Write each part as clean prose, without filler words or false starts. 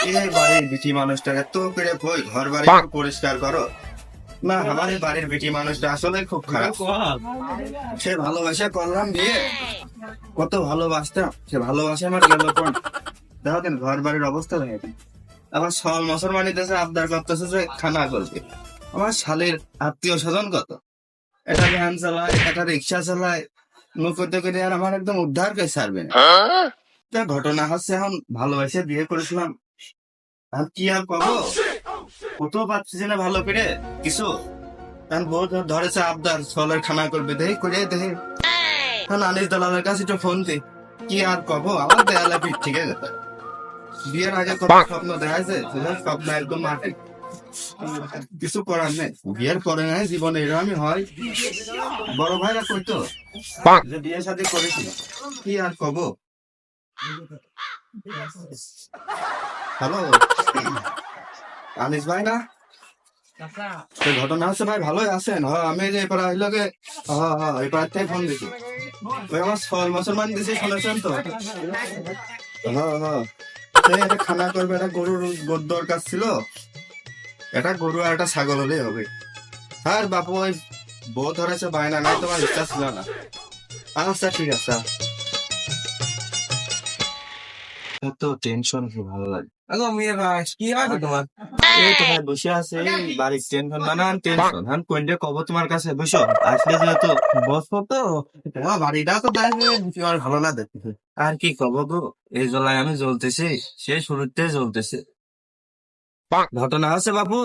এই বাড়ির বিটি মানুষটাকে তো করে কই ঘর বাড়ি একটু পরিষ্কার করো না। আমার এই বাড়ির বিটি মানুষটা আসলে খুব খারাপ। সে ভালোবাসা করলাম বিয়ে, কত ভালোবাসতাম, সে ভালোবাসা আমার গেল কোন। দেখো কেন ঘর বাড়ির অবস্থা হয়ে গেল। আবার সল মুসলমান দিতেছে, আবদার করতেছে যে খানা করবে। আমার শালের আত্মীয় স্বজন কত, এটা ভ্যান চালায়, এটা রিক্সা চালায়, মুখ করতে করে আর আমার একদম উদ্ধার করে ছাড়বে না। তা ঘটনা হচ্ছে এখন ভালোবাসে বিয়ে করেছিলাম, আর কি আর কব, কত পাচ্ছি না ভালো করে কিছু। কারণ বউ ধরেছে আবদার সলের খানা করবে, দেখে করে দেখে আনিস দালালের কাছে একটু ফোন দি, কি আর কব, আমার দেয়ালে পিঠ ঠিক আছে। বিয়ের আগে কত স্বপ্ন দেখাইছে, স্বপ্ন একদম মাটি, কিছু করার নেই। বিয়ের পরে নাই জীবনে এরকমই হয়। বড় ভাইরা কইতো যে বিয়ে শাদী করেছিল, কি আর কব। হ্যালো আনিস ভাই না? তো ঘটনা হচ্ছে ভাই ভালোই আছেন? আমি যে এবার আইলকে এবার থেকে ফোন দিছি, ওই আমার ছয় মুসলমান দিছি, শুনেছেন তো? এটা খানা করবে, এটা গরুর দরকার ছিল, এটা গরু আর একটা ছাগল হলেই হবে। আর বাপু ওই বউ ধরেছে বায়না, নাই তোমার ইচ্ছা ছিল না। আচ্ছা ঠিক আছে। তো টেনশন কি ভালো লাগে। কি হয় তোমার? এই তো ভাই বসে আছে, এই বাড়ির টেনশন, নানান টেনশন। হান কোনটা কব তোমার কাছে, বসো আসলে যেহেতু বসো তো, তোমার বাড়িটা তো দেখবে আর ভালো না দেখতে। আর কি কব গো, এই জ্বলায় আমি জ্বলতেছি, সে শুরুতে জ্বলতেছে। ঘটনা আছে বাপু,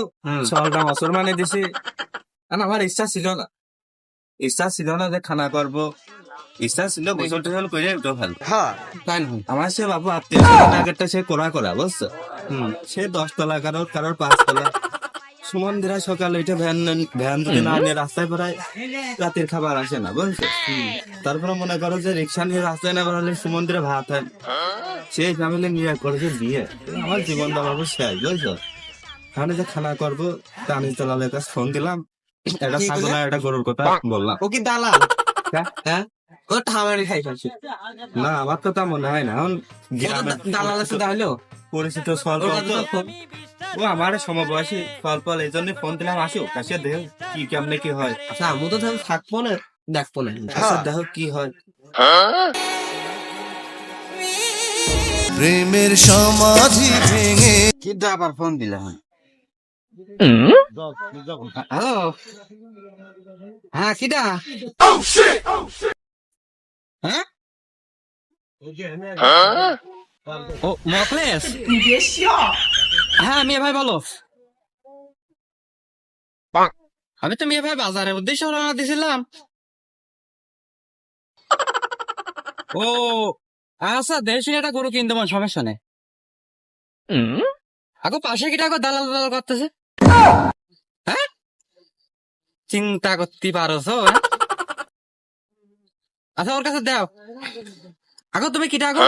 সলটা মুসলমানে দিছি, আর আমার ইচ্ছা ছিল না, ইচ্ছা ছিল না যে খানা করবো, ইচ্ছা ছিল গোসল টোসল করে একটু ফেলবো। তাই না? আমার সে বাবু আত্মীয় স্বজন আগেরটা সে করা বুঝছো। সে 10 তলা, কারোর 5 তলা। সুমন্দিরা সকালে ওইটা ভ্যান যদি না নিয়ে রাস্তায় বেড়ায়, রাতের খাবার আসে না বুঝছো। তারপরে মনে করো যে রিক্সা নিয়ে রাস্তায় না বেড়ালে সুমন্দিরা ভাত হয়, সেই ফ্যামিলি নিয়ে করেছে বিয়ে। আমার জীবনটা বাবু শেষ বুঝছো। তাহলে যে খানা করবো, টানি চালালে কাছে ফোন দিলাম, একটা ছাগল আর একটা গরুর কথা বললাম। ও কি দালাল? হ্যাঁ? হ্যাঁ, ও ঠামারি খাই খাচ্ছে। না আমার তো তা মনে হয় না। এখন দালালের সাথে হলো পরিচিত স্বল্প তো, ও আমার সমবয়সী স্বল্প, এই জন্য ফোন দিলাম, আসুক কাছে দেহ কি কেমনে কি হয়। আচ্ছা, আমি তো তাহলে থাকবো না, দেখবো না। আচ্ছা দেহ কি হয়। প্রেমের সমাধি ভেঙে কি আবার ফোন দিলাম। হ্যালো, হ্যাঁ কিটা? হ্যাঁ, ও মকলেশ, হ্যাঁ মেয়ে ভাই বলো। আমি তো মেয়ে ভাই বাজারের উদ্দেশ্যে রওনা দিয়েছিলাম। ও আচ্ছা, দেড়শো একটা গরু কিনতে মন, সমস্যা নেই। আগো পাশে কিটা দালাল দালাল করতেছে, হ্যাঁ চিন্তা করতে পারছো? আচ্ছা ওর কাছে দাও। আগো তুমি কিটা আগো,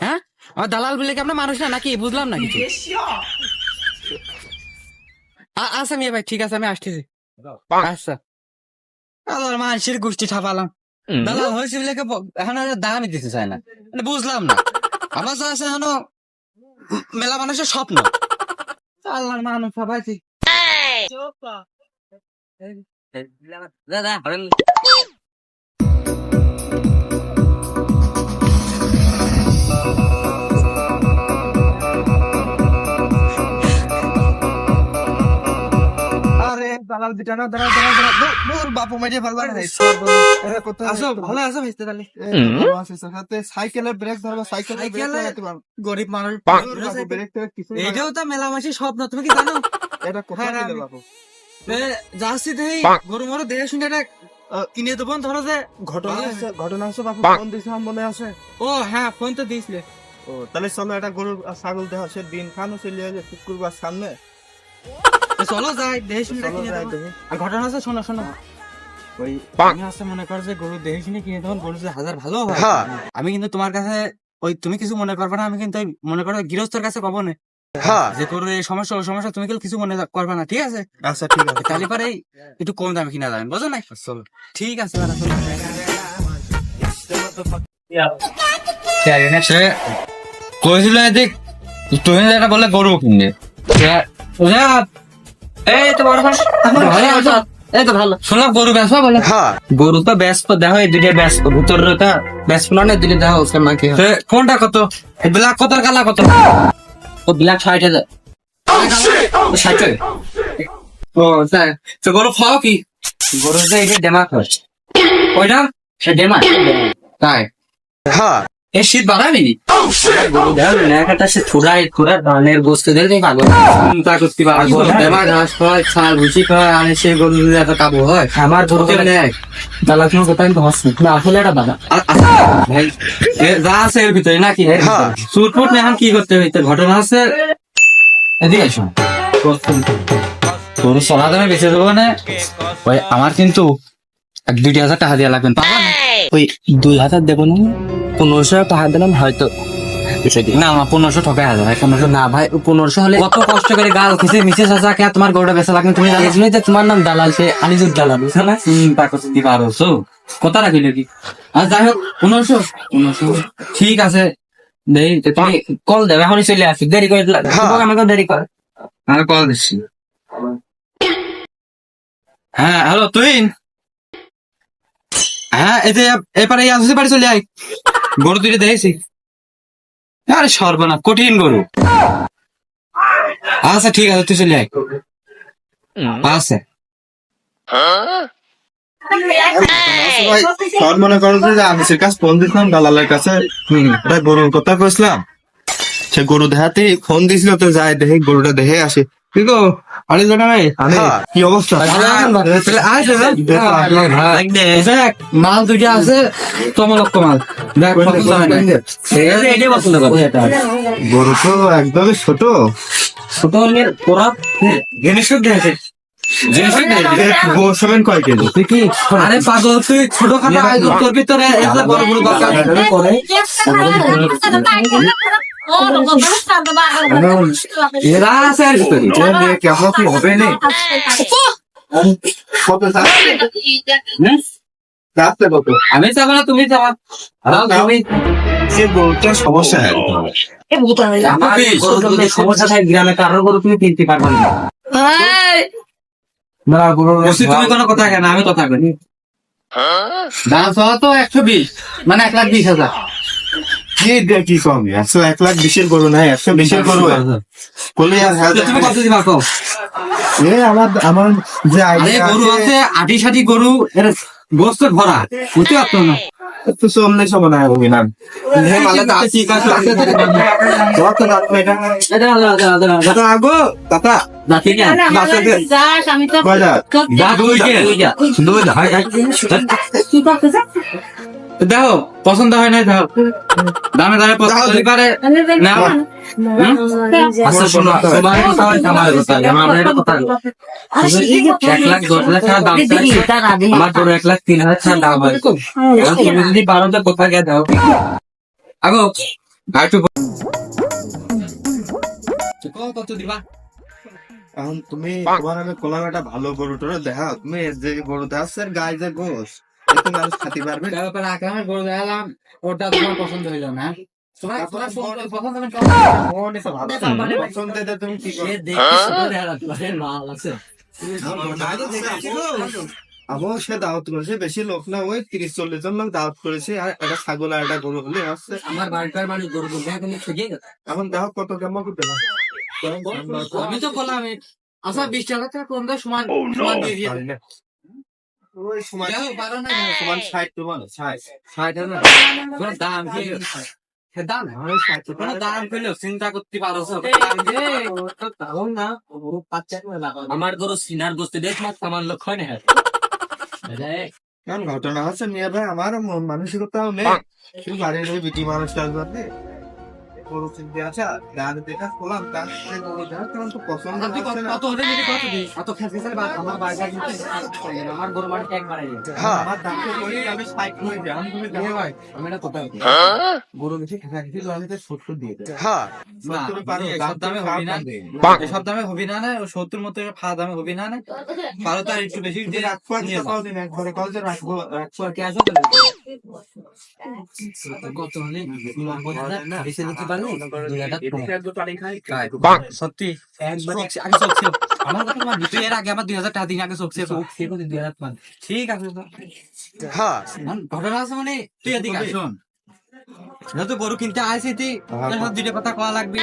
হ্যাঁ আমার দালাল বলে কি আপনার মানুষ না নাকি, বুঝলাম না কিছু। আচ্ছা মেয়ে ভাই ঠিক আছে, আমি আসতেছি। আচ্ছা মানুষের গোষ্ঠী ঠাপালাম, দালাল হয়েছে বলে এখন দামই দিতে চায় না, মানে বুঝলাম না। আমার যা আছে এখনো মেলা মানুষের স্বপ্ন, আল্লাহর মানুষ সবাই দাদা দালাল দিটা না, দাঁড়া দাঁড়া দাঁড়া, মোর বাপু মেরে ফেলবা না। আসো ভালো আছো ভাইস্তে তাহলে? সাইকেলের ব্রেক ধরবা, গরিব মানুষ, ব্রেক কিছু এইটাও তো মেলা মাসির স্বপ্ন, তুমি কি জানো? এটা কোথায় দিলে বাবু? যাচ্ছি দেখি গরু মরু দেখে শুনে এটা কিনে দেবো, ধরো যে ঘটনা হচ্ছে বাবু, ফোন দিয়েছিলাম মনে আছে? ও হ্যাঁ ফোন তো দিয়েছিলে। ও তাহলে চলো একটা গরু ছাগল দেওয়া, সে দিন খানো চলে যাবে শুক্রবার সামনে। চলো যাই দেখে শুনে চলো কিনে যাই দেবো। দেখি। আর ঘটনা আছে, শোনো শোনো, ওই আমি আসতে মনে কর যে গরু দেখে শুনে কিনে দেবো, গরু যে হাজার ভালো হয়। আমি কিন্তু তোমার কাছে ওই তুমি কিছু মনে করবে না, আমি কিন্তু ওই মনে করো গৃহস্থর কাছে কব না যে গরুর এই সমস্যা ওই সমস্যা, তুমি কিন্তু কিছু মনে করবে না, ঠিক আছে? আচ্ছা ঠিক আছে, তাহলে পরে একটু কম দামে কিনা যাবেন, বুঝো না? চলো। ঠিক আছে দাদা, সে কইছিল এদিক তুমি যেটা বললে গরু কিনবে এই তো বড় ভাই এই তো ভালো শুনলাম গরু বেচবা বলে হ্যাঁ গরু তো ব্যস্ত দেখো এই দুইটা ব্যস্ত ভিতরটা ব্যস্ত না দুইটা দেখো কেমন কি হয়। সে কোনটা কত ব্ল্যাক কত আর কালা কত ও ব্ল্যাক 60,000 60 ও তাই তো গরু খাও কি গরু যে এটা ডেমাক হয় ওইটা সে ডেমাক তাই হ্যাঁ এই শীত বাড়াবি গরু দেখো না একটা সে থুরা ধানের গোস্ত দিয়ে দেই পাগল চিন্তা করতে পারবো দেবা ঘাস খায় ছাল ভুসি খায় আর সে গরু যদি এত কাবু হয় আমার গরু কেউ নেয় দালা কোনো কথা আমি হসনি না আসলে এটা দাদা ভাই যা আছে এর ভিতরে নাকি হ্যাঁ। সুটফুট এখন কি করতে হইতে ঘটনা আছে এদিকে এসো তোর সোনা দামে বেঁচে দেবো না ওই আমার কিন্তু 2,000 টাকা দেওয়া লাগবে পাবা না? ওই 2,000 দেবো না 1500 টাকা দিলাম হয়তো না আমার 1500 ঠকাই হাজার 1500 না ভাই 1500 হলে কত কষ্ট করে গাল খেতে মিশে চাচা কে তোমার গরুটা বেচা লাগবে তুমি জানো? এই জন্যই তো তোমার নাম দালাল সে আনিজুর দালাল বুঝছো না চিন্তা করতে দিবা আরো কত রাখিল কি আর যাই হোক 1500 ঠিক আছে দেই তুমি কল দেবে এখনই চলে আসি দেরি করে আমাকে দেরি করে আমি কল দিচ্ছি হ্যাঁ হ্যালো তুই হ্যাঁ এই যে এপারে আসতে পারি চলে আয় গরু তুই দেখেছি আরে সর্বনাশ কঠিন গরু আচ্ছা ঠিক আছে তুই চলে আয় আচ্ছা ভাই সর মনে করো যে আমি সে কাছে ফোন দিছিলাম দালালের কাছে ওটা গরুর কথা কইছিলাম সে গরু দেখাতে ফোন দিছিল তো যাই দেখে গরুটা দেখে আসে কি গো আরে জানা ভাই হ্যাঁ। কি অবস্থা তাহলে আয় চলে। দেখ মাল দুইটা আছে তোমার মাল দেখ পছন্দ হয় না ঠিক আছে এটাই পছন্দ করো গরু তো একদমই ছোট ছোট হলে ওরা জিনিস দেখে গোসবেন কয় কেজি তুই কি আরে পাগল তুই ছোট খাটো আয়োজন তোর ভিতরে এত বড় বড় দরকার করে এরা আছে আর ভিতরে কেমন কি হবে না কত রাস্তা কত আমি যাবো না তুমি যাবা আমি সে গরুটার সমস্যা আমার গরু যদি সমস্যা থাকে গ্রামে কারোর গরু তুমি কিনতে পারবে না না গরু বলছি তুমি কোনো কথা কেন আমি কথা কই দাম সহ তো 120 মানে 1,20,000 কি কম 1,20,000 গরু নাই 120 গরু কলি আর তুমি কত দিবা কও আমার যে আরে আইডিয়া গরু আছে আটি সাটি গরু এর গোস্ত ভরা বুঝতে পারতো না তো সামনে সমানা হবে না ঠিক আছে কত দাম এটা এটা আগো কাকা দেখি না কয়টা দা দুইকে দুই দেখো পছন্দ হয় না দেখো দামে দামে পছন্দ হতে পারে নাও আচ্ছা শোনো তোমার কথা হয় আমার কথা আমার এটা কথা 1,10,000 টাকা দাম চাই আমার গরু 1,03,000 টাকা দাম হয় এখন তুমি যদি 12 কথা কে দাও আগো একটু কত দিবা এখন তুমি তোমার আমি কোলাম একটা ভালো গরু টরু দেখা তুমি যে গরুটা আছে গায়ে যে গোস এত মানুষ খাতে পারবে তারপরে আকামের গরু দেখালাম ওটা তোমার পছন্দ হইলো না তোমার তোমার পছন্দ পছন্দ তুমি কি মাল আছে আমার সে দাওয়াত করেছে বেশি লোক না ওই 30-40 জন লোক দাওয়াত করেছে আর একটা ছাগল আর একটা গরু হলে আসছে আমার বাড়িটার বাড়ি গরু দেখে তুমি ঠিক আছে এখন দেখো কত কেমন করতে পারে আমি তো বললাম আচ্ছা 20 টাকা কম দাও সমান সমান দিয়ে দিয়ে ওই সময় যাও পারো না সমান 60 তোমার 60 না কোনো দাম কি সে দাম কোনো দাম পেলেও চিন্তা করতে পারো আমার গরু সিনার গোস্তি দেখ মাছ আমার লোক হয় না কারণ ঘটনা হচ্ছে নিয়ে ভাই আমার মন মানসিকতাও নেই শুধু বাড়ির ওই বিটি মানুষটা আসবে গরু কিনতে আছে গান দেখা খোলাম তার সাথে গরু দেখা তেমন তো পছন্দ হচ্ছে না কত হলে যদি কত দিই অত খেতে আমার বাড়িটা আমার গরু বাড়িতে একবার হ্যাঁ আমার দামটা করি আমি 60 হয়ে যাই আমি তুমি দেখো ভাই আমি এটা কোথায় গরু বেশি খেতে লাগাতে 70 দিয়ে দেয় হ্যাঁ 70 পারো সব দামে হবি না সব দামে হবি না না 70 মতো ফা দামে হবি না না পারো তার একটু বেশি দিয়ে রাখবো নিয়ে যাও একবারে কল যে রাখবো কে আসো কত হলে বেশি দিতে পারলে 2000 সত্যি একবার আগে চোখ ছিল আমার কথা তোমার দুই এর আগে আমার 2000 টাকা দিন আগে চোখ ছিল ঠিক আছে হ্যাঁ ঘটনা আছে মানে তুই এদিকে আয়, শোন যেহেতু গরু কিনতে আসি তুই দুইটা কথা কওয়া লাগবে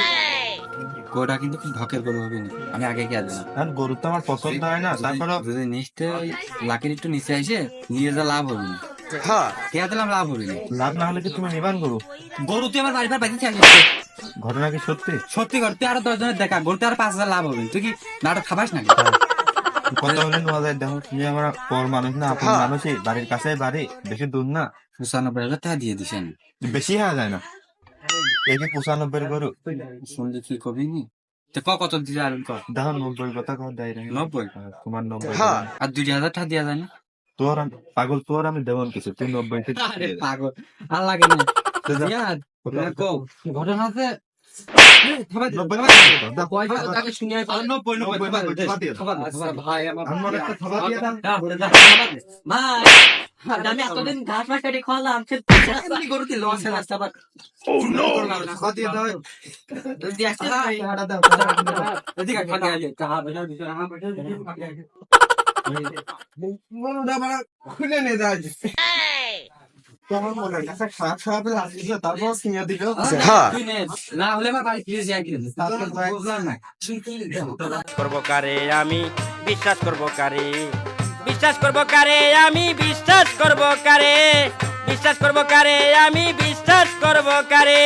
গরুটা কিন্তু খুব ঢকের গরু হবে না আমি আগে গিয়ে দিলাম আর গরু তো আমার পছন্দ হয় না, তারপরে যদি নিচতে ওই লাখের একটু নিচে এসে নিয়ে যা লাভ হবে না হ্যাঁ খেয়ে দিলাম লাভ হবে না লাভ না হলে কি তুমি নিবান গরু? গরু তুই আমার বাড়ির পর বাইতে আসিস ঘটনা কি সত্যি? সত্যি কর তুই আরো 10 জনের দেখা গরুতে আর 5,000 লাভ হবে তুই কি নাটক খাবাস নাকি কত হলে নেওয়া যায় দেখো, তুমি আমার পর মানুষ না, আপন মানুষই, বাড়ির কাছে বাড়ি, বেশি দূর না। 95,000 টাকা দিয়ে দিছেন বেশি হওয়া যায় না, এই যে 95 গরু, শুনলে কি কবি নি তো কত দিলে আর কর দেখো 90 কথা কর দেয় না। 90 তোমার 90 হ্যাঁ আর 2,000 টাকা দেওয়া যায় না তোর পাগল, তোর আমি দেবন কিছু, তুই 90 আরে পাগল আর লাগে না ইয়ার ঘটনা আছে ভাই আমি এতদিন ঘাস মাস কেটে খাওয়ালাম গরুতে লস রাস্তা খুলে নিয়ে যায় তোমার মনে হয় খারাপ খারাপ লাগছিল, তারপর কিনে দিল। হ্যাঁ না হলে আমার বাড়ি ফিরে যাই কিন্তু বুঝলাম না করবো কারে আমি বিশ্বাস করবো কারে বিশ্বাস করবো কারে আমি বিশ্বাস করবো কারে বিশ্বাস করবো কারে আমি বিশ্বাস করবো কারে